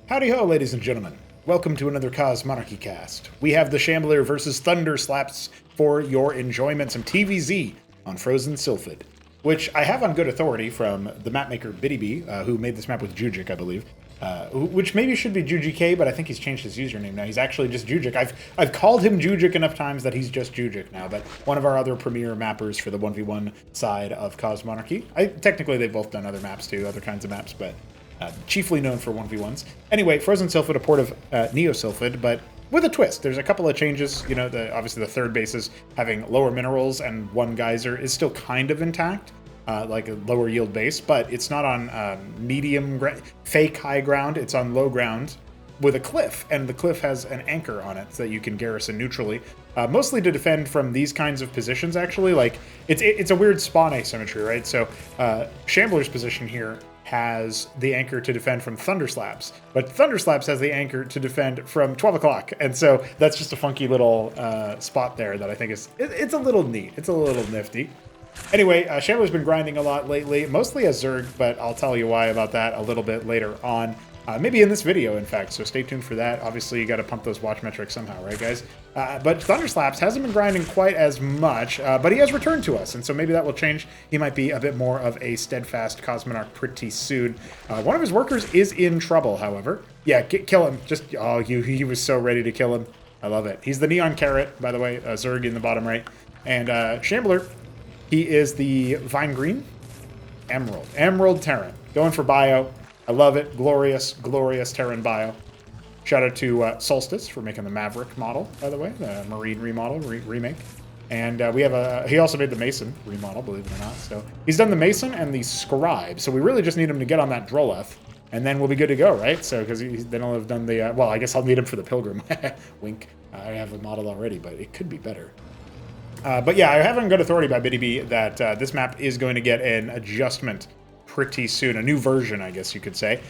Howdy ho, ladies and gentlemen. Welcome to another Cause Monarchy cast. We have the Shambler versus ThunderSlaps for your enjoyment, some TVZ on Frozen Sylphid, which I have on good authority from the mapmaker BiddyB, who made this map with Jujic, I believe. Which maybe should be JujiK, but I think he's changed his username now. He's actually just Jujic. I've called him Jujic enough times that he's just Jujic now, but one of our other premier mappers for the 1v1 side of Cause Monarchy. Technically, they've both done other maps too, other kinds of maps, but chiefly known for 1v1s. Anyway, Frozen Sylphid, a port of Neo Sylphid, but with a twist. There's a couple of changes. You know, obviously the third base is having lower minerals, and one geyser is still kind of intact. Like a lower yield base, but it's not on fake high ground. It's on low ground with a cliff, and the cliff has an anchor on it so that you can garrison neutrally, mostly to defend from these kinds of positions. Actually, like it's a weird spawn asymmetry, right? So Shambler's position here has the anchor to defend from ThunderSlaps, but ThunderSlaps has the anchor to defend from 12 o'clock, and so that's just a funky little spot there that I think is it's a little neat. It's a little nifty. Anyway, Shambler's been grinding a lot lately, mostly as Zerg, but I'll tell you why about that a little bit later on. Maybe in this video, in fact, so stay tuned for that. Obviously, you got to pump those watch metrics somehow, right, guys? But ThunderSlaps hasn't been grinding quite as much, but he has returned to us, and so maybe that will change. He might be a bit more of a steadfast Cosmonarch pretty soon. One of his workers is in trouble, however. Yeah, kill him. Just, oh, he was so ready to kill him. I love it. He's the Neon Carrot, by the way, Zerg in the bottom right. And Shambler, he is the Vine Green Emerald Terran. Going for bio. I love it. Glorious, glorious Terran bio. Shout out to Solstice for making the Maverick model, by the way, the Marine remodel, remake. And we have he also made the Mason remodel, believe it or not. So he's done the Mason and the Scribe. So we really just need him to get on that Droleth, and then we'll be good to go, right? So because then I'll have done the, well, I guess I'll need him for the Pilgrim. Wink. I have a model already, but it could be better. But yeah, I have on good authority by BiddyB that this map is going to get an adjustment pretty soon, a new version, I guess you could say.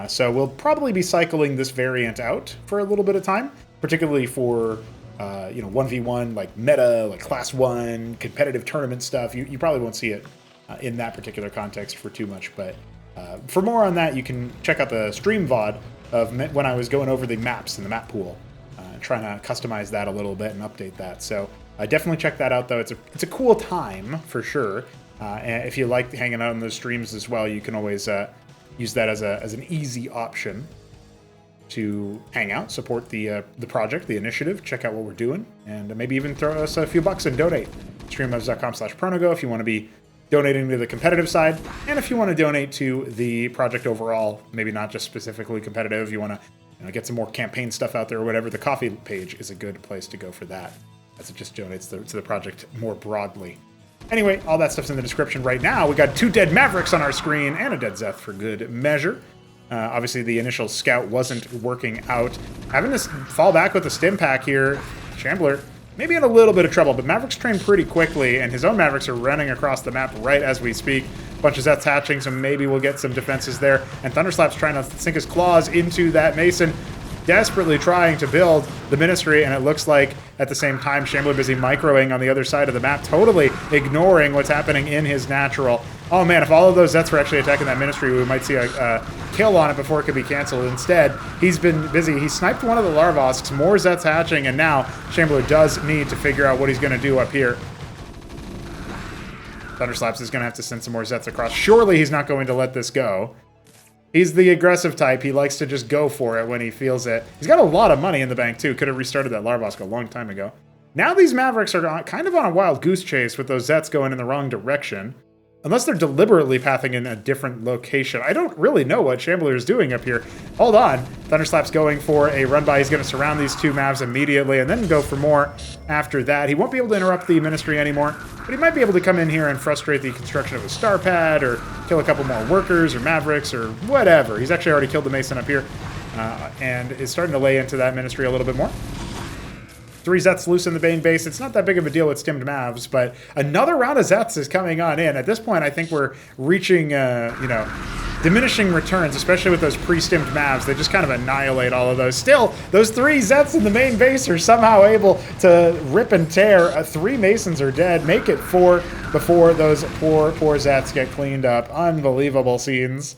So we'll probably be cycling this variant out for a little bit of time, particularly for 1v1, like meta, like class 1, competitive tournament stuff. You probably won't see it in that particular context for too much, but for more on that, you can check out the stream VOD of when I was going over the maps in the map pool, trying to customize that a little bit and update that. So definitely check that out, though. It's a cool time for sure. And if you like hanging out on those streams as well, you can always use that as an easy option to hang out, support the project, the initiative, check out what we're doing, and maybe even throw us a few bucks and donate. Streamlabs.com/pronogo if you want to be donating to the competitive side, and if you want to donate to the project overall, maybe not just specifically competitive, you want to get some more campaign stuff out there or whatever, the coffee page is a good place to go for that, as it just donates to the project more broadly. Anyway, all that stuff's in the description right now. We got 2 dead Mavericks on our screen and a dead Zeth for good measure. Obviously, the initial scout wasn't working out. Having to fall back with the stim pack here, Shambler maybe in a little bit of trouble, but Mavericks train pretty quickly, and his own Mavericks are running across the map right as we speak. A bunch of Zeths hatching, so maybe we'll get some defenses there. And ThunderSlaps trying to sink his claws into that Mason, desperately trying to build the Ministry, and it looks like at the same time Shambler busy microing on the other side of the map, totally ignoring what's happening in his natural. Oh man, if all of those Zeths were actually attacking that Ministry, we might see a kill on it before it could be canceled. Instead, he's been busy. He sniped one of the Larvosks, more Zeths hatching, and now Shambler does need to figure out what he's going to do up here. ThunderSlaps is going to have to send some more Zeths across. Surely he's not going to let this go. He's the aggressive type. He likes to just go for it when he feels it. He's got a lot of money in the bank, too. Could have restarted that Larvosk a long time ago. Now these Mavericks are kind of on a wild goose chase with those Zeths going in the wrong direction. Unless they're deliberately pathing in a different location. I don't really know what Shambler is doing up here. Hold on. ThunderSlaps going for a run-by. He's going to surround these 2 Mavs immediately and then go for more after that. He won't be able to interrupt the Ministry anymore, but he might be able to come in here and frustrate the construction of a star pad or kill a couple more workers or Mavericks or whatever. He's actually already killed the Mason up here and is starting to lay into that Ministry a little bit more. 3 Zeths loose in the main base. It's not that big of a deal with stimmed Mavs, but another round of Zeths is coming on in. At this point, I think we're reaching, diminishing returns, especially with those pre-stimmed Mavs. They just kind of annihilate all of those. Still, those 3 Zeths in the main base are somehow able to rip and tear. 3 Masons are dead. Make it 4 before those poor Zeths get cleaned up. Unbelievable scenes.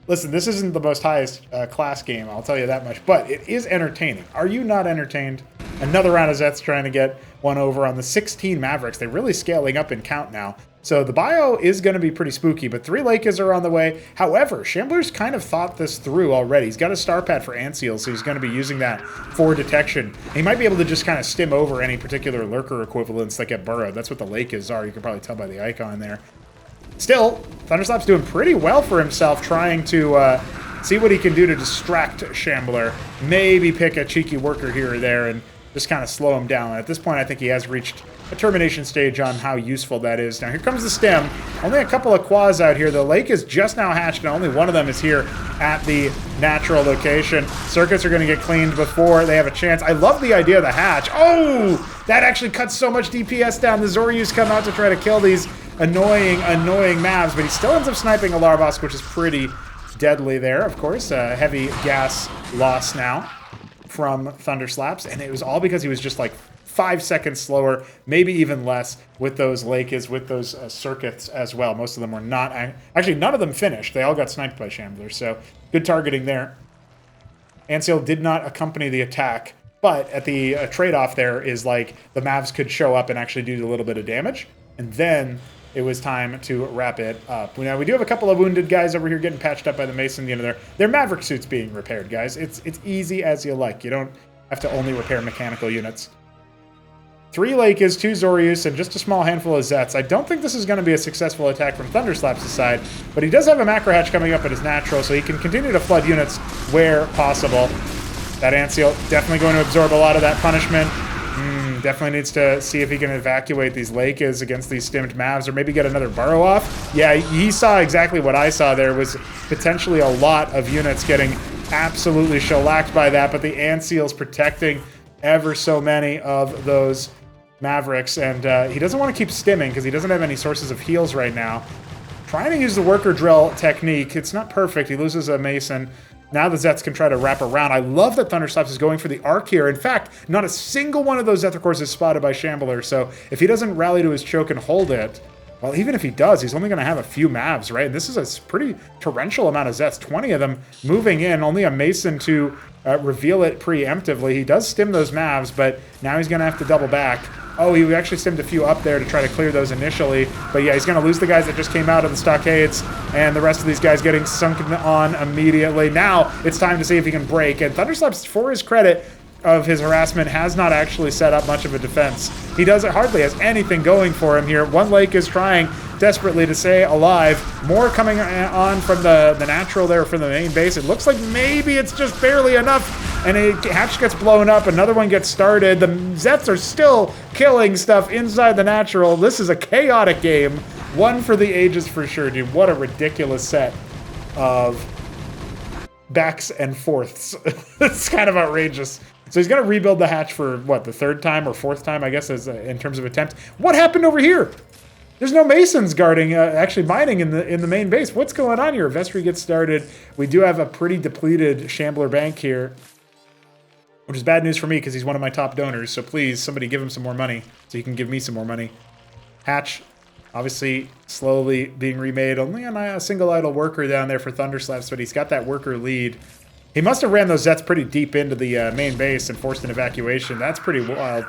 Listen, this isn't the most highest class game, I'll tell you that much, but it is entertaining. Are you not entertained? Another round of Zets trying to get one over on the 16 Mavericks. They're really scaling up in count now. So the bio is going to be pretty spooky, but 3 Lakers are on the way. However, Shambler's kind of thought this through already. He's got a star pad for Antseal, so he's going to be using that for detection. He might be able to just kind of stim over any particular lurker equivalents that get burrowed. That's what the Lakers are. You can probably tell by the icon there. Still, ThunderSlaps doing pretty well for himself, trying to see what he can do to distract Shambler. Maybe pick a cheeky worker here or there and just kind of slow him down. At this point, I think he has reached a termination stage on how useful that is. Now, here comes the stem. Only a couple of quads out here. The lake is just now hatched, and only one of them is here at the natural location. Circuits are going to get cleaned before they have a chance. I love the idea of the hatch. Oh! That actually cuts so much DPS down. The Zoryus come out to try to kill these annoying Mavs, but he still ends up sniping a Larbosk, which is pretty deadly there, of course. Heavy gas loss now from ThunderSlaps, and it was all because he was just like 5 seconds slower, maybe even less, with those Lakers, with those circuits as well. Most of them were not... Actually, none of them finished. They all got sniped by Shambler, so good targeting there. Antseal did not accompany the attack, but at the trade-off there is like the Mavs could show up and actually do a little bit of damage, and then it was time to wrap it up. Now, we do have a couple of wounded guys over here getting patched up by the Mason. You know, their Maverick suits being repaired, guys. It's easy as you like. You don't have to only repair mechanical units. 3 Lakers, 2 Zoryus, and just a small handful of Zets. I don't think this is going to be a successful attack from ThunderSlaps' side, but he does have a macro hatch coming up at his natural, so he can continue to flood units where possible. That Antseal definitely going to absorb a lot of that punishment. Definitely needs to see if he can evacuate these Lakers against these stimmed Mavs, or maybe get another burrow off. Yeah, he saw exactly what I saw there, was potentially a lot of units getting absolutely shellacked by that, but the Antseal's protecting ever so many of those Mavericks, and he doesn't want to keep stimming because he doesn't have any sources of heals right now. Trying to use the worker drill technique. It's not perfect. He loses a Mason. Now the Zets can try to wrap around. I love that ThunderSlaps is going for the arc here. In fact, not a single one of those Zethar cores is spotted by Shambler, so if he doesn't rally to his choke and hold it, well, even if he does, he's only going to have a few Mavs, right? And this is a pretty torrential amount of Zets, 20 of them moving in, only a Mason to reveal it preemptively. He does stim those Mavs, but now he's going to have to double back. Oh, he actually stimmed a few up there to try to clear those initially. But yeah, he's going to lose the guys that just came out of the stockades, and the rest of these guys getting sunken on immediately. Now it's time to see if he can break. And ThunderSlaps, for his credit of his harassment, has not actually set up much of a defense. He hardly has anything going for him here. One Lake is trying desperately to stay alive. More coming on from the natural there from the main base. It looks like maybe it's just barely enough, and a hatch gets blown up. Another one gets started. The Zets are still killing stuff inside the natural. This is a chaotic game. One for the ages for sure, dude. What a ridiculous set of backs and forths. It's kind of outrageous. So he's going to rebuild the hatch for, what, the 3rd time or 4th time, I guess, as in terms of attempt. What happened over here? There's no Masons guarding, actually mining in the main base. What's going on here? Vestry gets started. We do have a pretty depleted Shambler bank here, which is bad news for me because he's one of my top donors. So please, somebody give him some more money so he can give me some more money. Hatch, obviously, slowly being remade. Only on a single idle worker down there for ThunderSlaps, but he's got that worker lead. He must have ran those Zets pretty deep into the main base and forced an evacuation. That's pretty wild.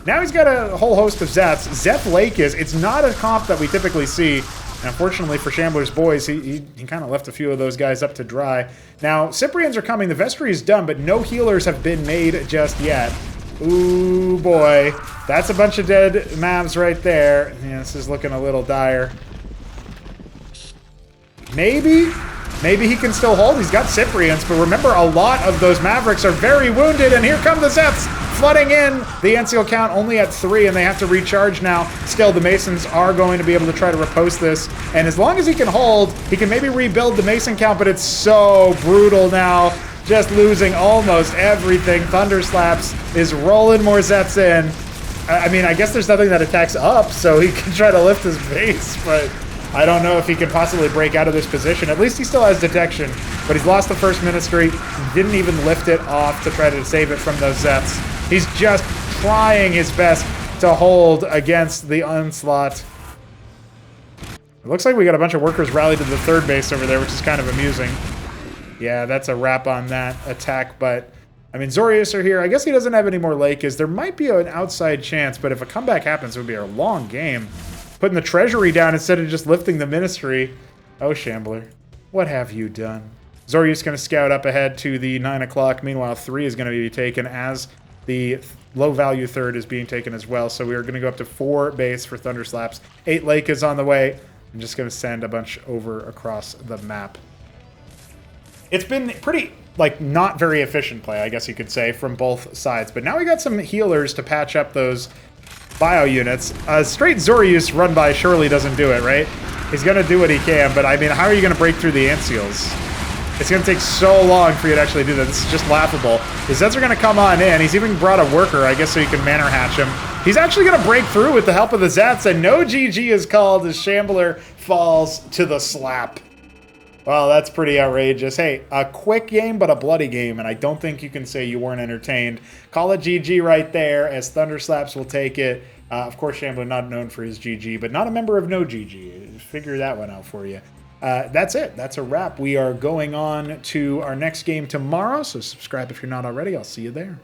Now he's got a whole host of Zets. Zeth Lake it's not a comp that we typically see. And unfortunately for Shambler's boys, he kind of left a few of those guys up to dry. Now, Cyprians are coming. The Vestry is done, but no healers have been made just yet. Ooh, boy. That's a bunch of dead Mavs right there. Yeah, this is looking a little dire. Maybe he can still hold. He's got Cyprians, but remember, a lot of those Mavericks are very wounded, and here come the Zets flooding in. The Antseal count only at 3, and they have to recharge now. Still, the Masons are going to be able to try to riposte this, and as long as he can hold, he can maybe rebuild the Mason count, but it's so brutal now, just losing almost everything. ThunderSlaps is rolling more Zets in. I mean, I guess there's nothing that attacks up, so he can try to lift his base, but I don't know if he can possibly break out of this position. At least he still has detection, but he's lost the first Ministry. Didn't even lift it off to try to save it from those Zets. He's just trying his best to hold against the onslaught. It looks like we got a bunch of workers rallied to the 3rd base over there, which is kind of amusing. Yeah, that's a wrap on that attack, but I mean, Zorius are here. I guess he doesn't have any more Lakers. There might be an outside chance, but if a comeback happens, it would be a long game. Putting the treasury down instead of just lifting the ministry. Oh, Shambler, what have you done? Zorius going to scout up ahead to the 9 o'clock. Meanwhile, 3 is going to be taken as the low-value third is being taken as well. So we are going to go up to 4 base for ThunderSlaps. 8 Lake is on the way. I'm just going to send a bunch over across the map. It's been pretty, like, not very efficient play, I guess you could say, from both sides. But now we got some healers to patch up those bio units. Straight Zorius run by surely doesn't do it, right? He's going to do what he can, but I mean, how are you going to break through the ant seals? It's going to take so long for you to actually do that. This is just laughable. The Zeds are going to come on in. He's even brought a worker, I guess, so you can manor hatch him. He's actually going to break through with the help of the Zeds, and no GG is called as Shambler falls to the slap. Well, that's pretty outrageous. Hey, a quick game, but a bloody game, and I don't think you can say you weren't entertained. Call it GG right there, as ThunderSlaps will take it. Of course, Shambler not known for his GG, but not a member of no GG. Figure that one out for you. That's it. That's a wrap. We are going on to our next game tomorrow, so subscribe if you're not already. I'll see you there.